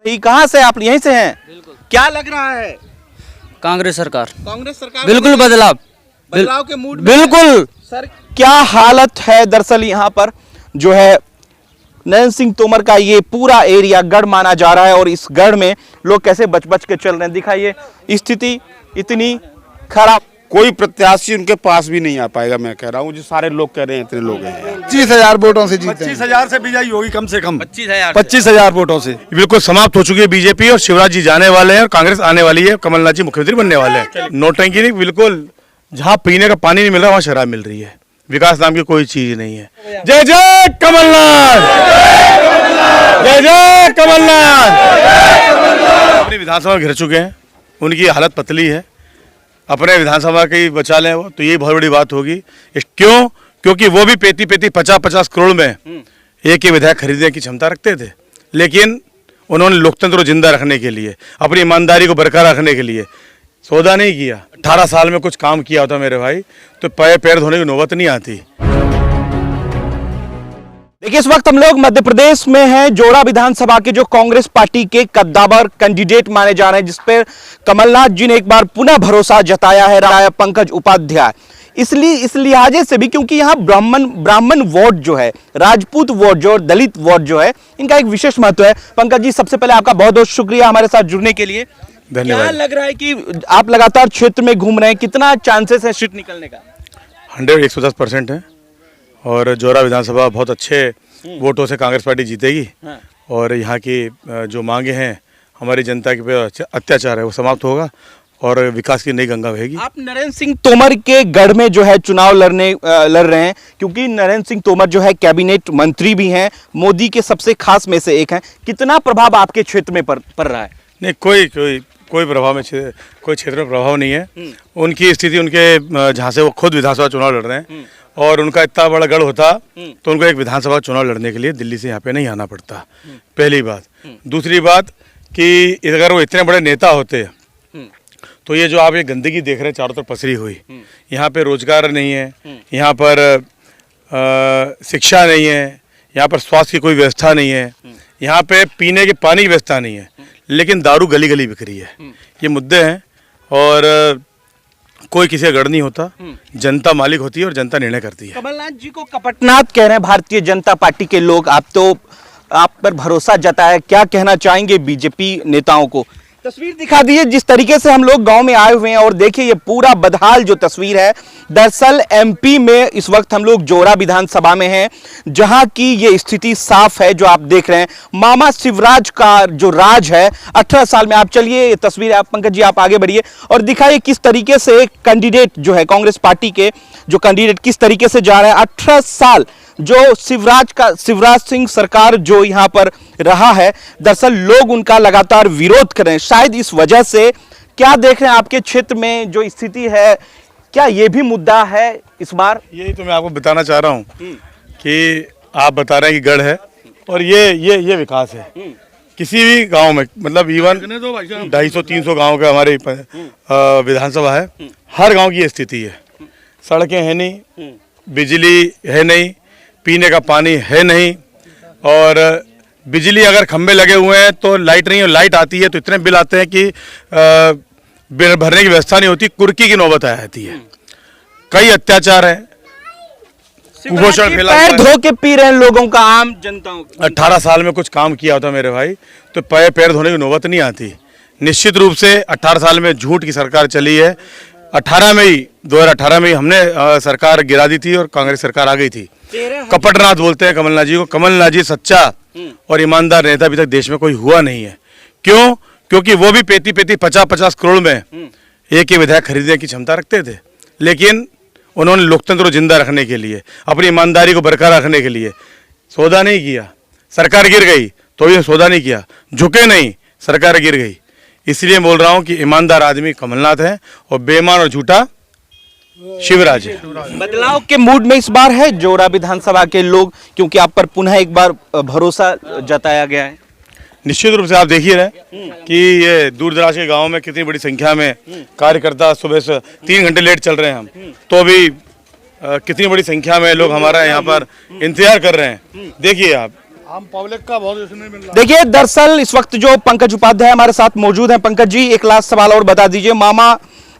कहाँ से आप? यहीं से हैं? क्या लग रहा है? कांग्रेस सरकार बिल्कुल बदलाव के मूड में बिल्कुल। सर क्या हालत है दरअसल यहाँ पर जो है नरेंद्र सिंह तोमर का ये पूरा एरिया गढ़ माना जा रहा है और इस गढ़ में लोग कैसे बच बच के चल रहे हैं। दिखाइए स्थिति इतनी खराब। कोई प्रत्याशी उनके पास भी नहीं आ पाएगा। मैं कह रहा हूँ जो सारे लोग कह रहे हैं इतने लोग हैं। 25,000 वोटों से जीते। 25,000 से विजयी होगी कम से कम 25,000 वोटों से। बिल्कुल समाप्त हो चुकी है बीजेपी और शिवराज जी जाने वाले हैं और कांग्रेस आने वाली है। कमलनाथ जी मुख्यमंत्री बनने वाले हैं। नोटंकी नहीं, बिल्कुल जहाँ पीने का पानी नहीं मिल रहा वहाँ शराब मिल रही है। विकास नाम की कोई चीज नहीं है। जय जय कमलनाथ, जय जय कमलनाथ। अपनी विधानसभा घिर चुके हैं, उनकी हालत पतली है। अपने विधानसभा की बचा लें वो तो ये बहुत बड़ी बात होगी। क्यों? क्योंकि वो भी 50-50 करोड़ में एक ही विधायक खरीदने की क्षमता रखते थे, लेकिन उन्होंने लोकतंत्र को जिंदा रखने के लिए, अपनी ईमानदारी को बरकरार रखने के लिए सौदा नहीं किया। 18 साल में कुछ काम किया होता मेरे भाई तो पैर धोने की नौबत नहीं आती। देखिए इस वक्त हम लोग मध्य प्रदेश में हैं। जोड़ा विधानसभा के जो कांग्रेस पार्टी के कद्दावर कैंडिडेट माने जा रहे हैं, जिस पर कमलनाथ जी ने एक बार पुनः भरोसा जताया है, राय पंकज उपाध्याय। इसलिए इस लिहाजे से भी क्योंकि यहाँ ब्राह्मण वोट जो है, राजपूत वोट जो, दलित वोट जो है, इनका एक विशेष महत्व है। पंकज जी सबसे पहले आपका बहुत बहुत शुक्रिया हमारे साथ जुड़ने के लिए। धन्यवाद। क्या लग रहा है कि आप लगातार क्षेत्र में घूम रहे हैं, कितना चांसेस है सीट निकलने का? 110% है और जोरा विधानसभा बहुत अच्छे वोटों से कांग्रेस पार्टी जीतेगी। और यहाँ की जो मांगे हैं हमारी जनता के अत्याचार है वो समाप्त होगा और विकास की नई गंगा बहेगी। आप नरेंद्र सिंह तोमर के गढ़ में जो है चुनाव लड़ रहे हैं, क्योंकि नरेंद्र सिंह तोमर जो है कैबिनेट मंत्री भी हैं, मोदी के सबसे खास में से एक हैं। कितना प्रभाव आपके क्षेत्र में पड़ रहा है? नहीं, कोई प्रभाव में कोई क्षेत्र में प्रभाव नहीं है। उनकी स्थिति उनके जहाँ से वो खुद विधानसभा चुनाव लड़ रहे हैं और उनका इतना बड़ा गढ़ होता तो उनको एक विधानसभा चुनाव लड़ने के लिए दिल्ली से यहाँ पे नहीं आना पड़ता। पहली बात। दूसरी बात कि अगर वो इतने बड़े नेता होते तो ये जो आप ये गंदगी देख रहे हैं चारों तरफ पसरी हुई, यहाँ पे रोजगार नहीं है, यहाँ पर शिक्षा नहीं है, यहाँ पर स्वास्थ्य की कोई व्यवस्था नहीं है, यहाँ पे पीने के पानी की व्यवस्था नहीं है, लेकिन दारू गली गली बिक रही है। ये मुद्दे हैं और कोई किसी का गढ़ नहीं होता। जनता मालिक होती है और जनता निर्णय करती है। कमलनाथ जी को कपटनाथ कह रहे हैं भारतीय जनता पार्टी के लोग। आप पर भरोसा जताया, क्या कहना चाहेंगे बीजेपी नेताओं को? तस्वीर दिखा दीजिए जिस तरीके से हम लोग गांव में आए हुए हैं और देखिए ये पूरा बदहाल जो तस्वीर है। दरअसल एमपी में इस वक्त हम लोग जोरा विधानसभा में हैं, जहां की ये स्थिति साफ है जो आप देख रहे हैं। मामा शिवराज का जो राज है 18 साल में। आप चलिए ये तस्वीर, आप पंकज जी आप आगे बढ़िए और दिखाइए किस तरीके से कैंडिडेट जो है कांग्रेस पार्टी के जो कैंडिडेट किस तरीके से जा रहे हैं। 18 साल जो शिवराज सिंह सरकार जो यहाँ पर रहा है, दरअसल लोग उनका लगातार विरोध कर रहे हैं। शायद इस वजह से क्या देख रहे हैं आपके क्षेत्र में जो स्थिति है, क्या ये भी मुद्दा है इस बार? यही तो मैं आपको बताना चाह रहा हूँ कि आप बता रहे हैं कि गढ़ है और ये विकास है। किसी भी गांव में, मतलब इवन 250-300 गांव का हमारे विधानसभा है, हर गांव की ये स्थिति है। सड़कें है नहीं, बिजली है नहीं, पीने का पानी है नहीं, और बिजली अगर खंबे लगे हुए हैं तो लाइट नहीं है, लाइट आती है तो इतने बिल आते हैं कि बिल भरने की व्यवस्था नहीं होती, कुर्की की नौबत आ जाती है। कई अत्याचार है, कुपोषण फैला, पैर धो के पी रहे हैं लोगों का, आम जनताओं। 18 साल में कुछ काम किया होता मेरे भाई तो पैर धोने की नौबत नहीं आती। निश्चित रूप से 18 साल में झूठ की सरकार चली है। 2018 में ही हमने सरकार गिरा दी थी और कांग्रेस सरकार आ गई थी। कपटनाथ बोलते हैं कमलनाथ जी को। कमलनाथ जी सच्चा और ईमानदार नेता अभी तक देश में कोई हुआ नहीं है। क्यों? क्योंकि वो भी 50-50 करोड़ में एक ही विधायक खरीदने की क्षमता रखते थे, लेकिन उन्होंने लोकतंत्र को जिंदा रखने के लिए, अपनी ईमानदारी को बरकरार रखने के लिए सौदा नहीं किया। सरकार गिर गई तो भी सौदा नहीं किया, झुके नहीं, सरकार गिर गई। इसलिए बोल रहा हूं कि ईमानदार आदमी कमलनाथ है और बेईमान और झूठा शिवराज है। बदलाव के मूड में इस बार है जोरा विधानसभा के लोग, क्योंकि आप पर पुनः एक बार भरोसा जताया गया है। निश्चित रूप से आप देखिए रहे कि ये दूर दराज के गांव में कितनी बड़ी संख्या में कार्यकर्ता सुबह से 3 घंटे लेट चल रहे हैं हम, तो भी कितनी बड़ी संख्या में लोग हमारा यहाँ पर इंतजार कर रहे हैं। देखिए आप हम पब्लिक का बहुत इसमें मिल रहा देखिए, दरअसल इस वक्त जो पंकज उपाध्याय हमारे साथ मौजूद हैं। पंकज जी, एक लास्ट सवाल और बता दीजिए, मामा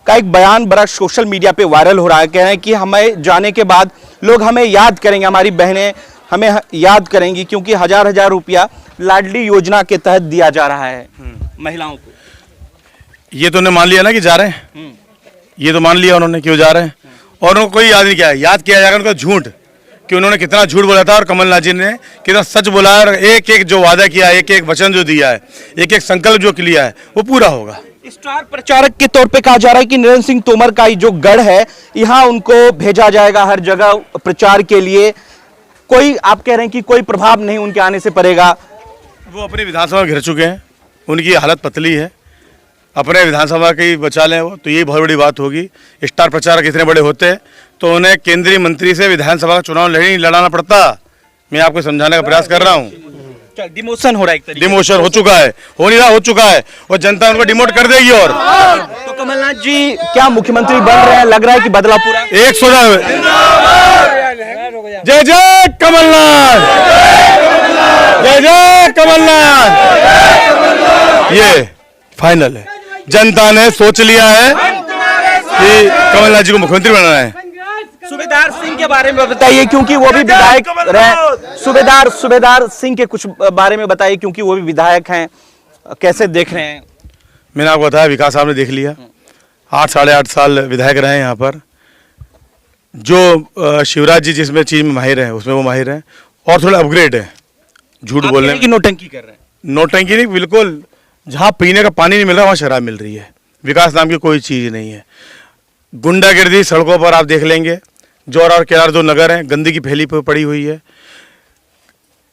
का एक बयान बड़ा सोशल मीडिया पे वायरल हो रहा है, कह रहे हैं कि हमें जाने के बाद लोग हमें याद करेंगे, हमारी बहनें हमें याद करेंगी, क्योंकि हजार हजार रुपया लाडली योजना के तहत दिया जा रहा है महिलाओं को। ये तो उन्होंने मान लिया ना कि जा रहे हैं, ये तो मान लिया उन्होंने क्यों जा रहे हैं, और उनको कोई याद नहीं किया। याद किया जाएगा उनका झूठ, कि उन्होंने कितना झूठ बोला था और कमलनाथ जी ने कितना सच बोला है, और एक एक जो वादा किया है, एक एक वचन जो दिया है, एक एक संकल्प जो लिया है, वो पूरा होगा। स्टार प्रचारक के तौर पे कहा जा रहा है कि नरेंद्र सिंह तोमर का जो गढ़ है, यहाँ उनको भेजा जाएगा हर जगह प्रचार के लिए। कोई, आप कह रहे हैं कि कोई प्रभाव नहीं उनके आने से पड़ेगा? वो अपनी विधानसभा घिर चुके हैं, उनकी हालत पतली है, अपने विधानसभा की बचा लें वो, तो यही बहुत बड़ी बात होगी। स्टार प्रचारक इतने बड़े होते तो उन्हें केंद्रीय मंत्री से विधानसभा का चुनाव नहीं लड़ाना पड़ता। मैं आपको समझाने का प्रयास कर रहा हूँ। डिमोशन हो रहा है, एक तरीके से। डिमोशन हो चुका है, हो नहीं रहा, हो चुका है, और जनता उनको डिमोट कर देगी। और तो कमलनाथ जी क्या मुख्यमंत्री बन रहे हैं? लग रहा है कि बदलाव पूरा 100। जय जय कमलनाथ, जय जय कमलनाथ। ये फाइनल है, जनता ने सोच लिया है कि कमलनाथ जी को मुख्यमंत्री बनाना है। सूबेदार सिंह के बारे में बताइए, क्योंकि वो भी विधायक रहे। सूबेदार सिंह के कुछ बारे में बताइए, क्योंकि वो भी विधायक हैं, कैसे देख रहे हैं? मैंने आपको बताया, विकास साहब ने देख लिया, 8 साढ़े 8 साल विधायक रहे हैं यहाँ पर। जो शिवराज जी जिसमें चीज में माहिर है, उसमें वो माहिर है, और थोड़ा अपग्रेड है झूठ बोलने की। नोटंकी कर रहे हैं? नोटंकी नहीं, बिल्कुल। जहाँ पीने का पानी नहीं मिल रहा वहाँ शराब मिल रही है। विकास नाम की कोई चीज़ नहीं है। गुंडागर्दी सड़कों पर आप देख लेंगे, जौरा और केदार जो नगर हैं, गंदगी फैली पड़ी हुई है।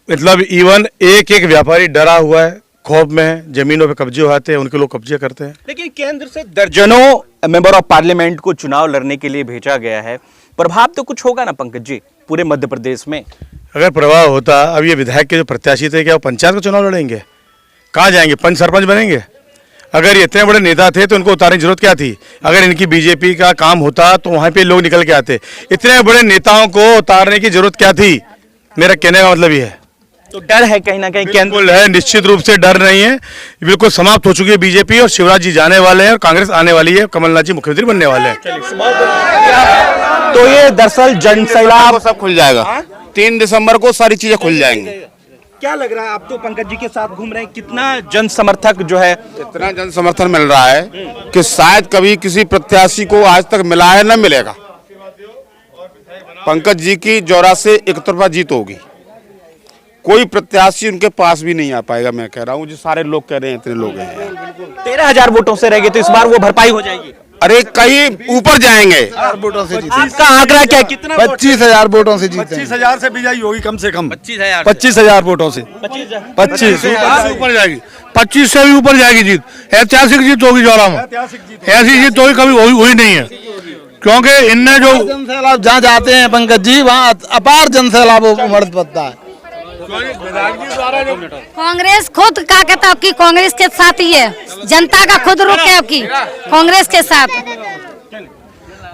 मतलब इवन एक एक व्यापारी डरा हुआ है, खौफ में है, जमीनों पे कब्जे होते हैं, उनके लोग कब्जे करते हैं। लेकिन केंद्र से दर्जनों मेंबर ऑफ पार्लियामेंट को चुनाव लड़ने के लिए भेजा गया है, प्रभाव तो कुछ होगा ना पंकज जी पूरे मध्य प्रदेश में? अगर प्रभाव होता, अब ये विधायक के जो प्रत्याशी थे, क्या वो पंचायत का चुनाव लड़ेंगे? कहाँ जाएंगे? पंच सरपंच बनेंगे? अगर ये इतने बड़े नेता थे तो उनको उतारने की जरूरत क्या थी? अगर इनकी बीजेपी का काम होता तो वहाँ पे लोग निकल के आते। इतने बड़े नेताओं को उतारने की जरूरत क्या थी? मेरा कहने का मतलब ये है। तो डर है कहीं ना कहीं केंद्र है, निश्चित रूप से डर नहीं है, बिल्कुल समाप्त हो चुकी है बीजेपी, और शिवराज जी जाने वाले हैं और कांग्रेस आने वाली है, कमलनाथ जी मुख्यमंत्री बनने वाले हैं। तो ये दरअसल जनसैलाब सब खुल जाएगा, 3 दिसंबर को सारी चीजें खुल जाएंगी। क्या लग रहा है? आप तो पंकज जी के साथ घूम रहे हैं, कितना जन समर्थक जो है, इतना जन समर्थन मिल रहा है कि शायद कभी किसी प्रत्याशी को आज तक मिला है, न मिलेगा। पंकज जी की जौरा से एक तरफा जीत होगी, कोई प्रत्याशी उनके पास भी नहीं आ पाएगा। मैं कह रहा हूँ, जो सारे लोग कह रहे हैं, इतने लोग हैं। 13,000 वोटों से रह गए, तो इस बार वो भरपाई हो जाएगी? अरे कहीं ऊपर जाएंगे। वोटों से जीते। आपका आंकड़ा क्या, कितना? 25,000 वोटों से जीते। 25,000 से बिजाई होगी कम से कम। 25,000 वोटों से 25 ऊपर जाएगी, 25 से भी ऊपर जाएगी जीत। ऐतिहासिक जीत होगी जौरा में, ऐसी जीत होगी कभी हुई नहीं है, क्योंकि इनने जो जनसैलाब जहाँ जाते हैं पंकज जी, वहाँ अपार जनसैलाब उमड़ पड़ता है। कांग्रेस खुद का कहता है कि कांग्रेस के साथ ही है, जनता का खुद रुख है आपकी कांग्रेस के साथ।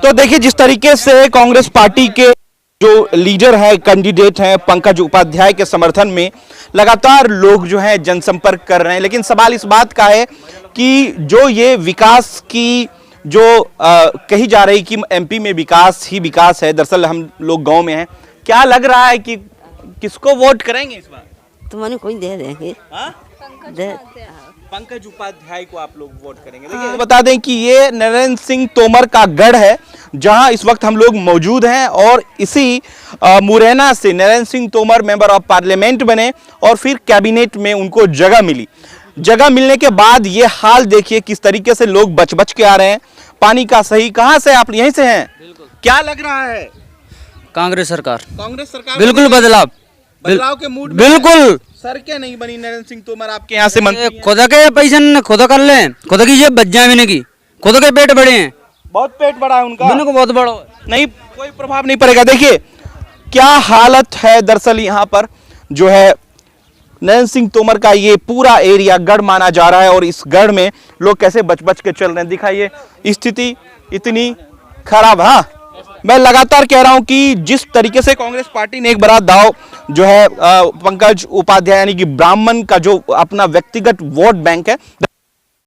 तो देखिए, जिस तरीके से कांग्रेस पार्टी के जो लीडर है, कैंडिडेट हैं, पंकज उपाध्याय के समर्थन में लगातार लोग जो हैं जनसंपर्क कर रहे हैं, लेकिन सवाल इस बात का है कि जो ये विकास की जो कही जा रही कि एमपी में विकास ही विकास है, दरअसल हम लोग गांव में हैं, क्या लग रहा है कि किसको वोट करेंगे इस बार? तुम्हारे कोई दे देंगे। पंकज उपाध्याय को आप लोग वोट करेंगे। देखिए, बता दें कि ये नरेंद्र सिंह तोमर का गढ़ है, जहां इस वक्त हम लोग मौजूद हैं, और इसी मुरैना से Narendra Singh Tomar member of parliament बने और फिर कैबिनेट में उनको जगह मिली। जगह मिलने के बाद ये हाल देखिए किस तरीके से लोग बच बच के आ रहे हैं। पानी का सही, कहां से आप? यहीं से हैं? क्या लग रहा है? कांग्रेस सरकार, कांग्रेस सरकार बिल्कुल बदलाव के मूड में बिल्कुल। सर क्या नहीं बनी नरेंद्र सिंह तोमर आपके यहाँ से मंत्री? खुद के पैसे खुद कर ले, खुद की जेब बच जाए भी की, खुद के पेट बड़े हैं, बहुत पेट बड़ा है उनका, को बहुत बड़ा नहीं, कोई प्रभाव नहीं पड़ेगा। देखिए क्या हालत है दरअसल यहाँ पर जो है नरेंद्र सिंह तोमर का ये पूरा एरिया गढ़ माना जा रहा है, और इस गढ़ में लोग कैसे बच बच के चल रहे हैं। दिखाइए स्थिति इतनी खराब। हाँ, मैं लगातार कह रहा हूं कि जिस तरीके से कांग्रेस पार्टी ने एक बड़ा दांव जो है पंकज उपाध्याय यानी कि ब्राह्मण का जो अपना व्यक्तिगत वोट बैंक है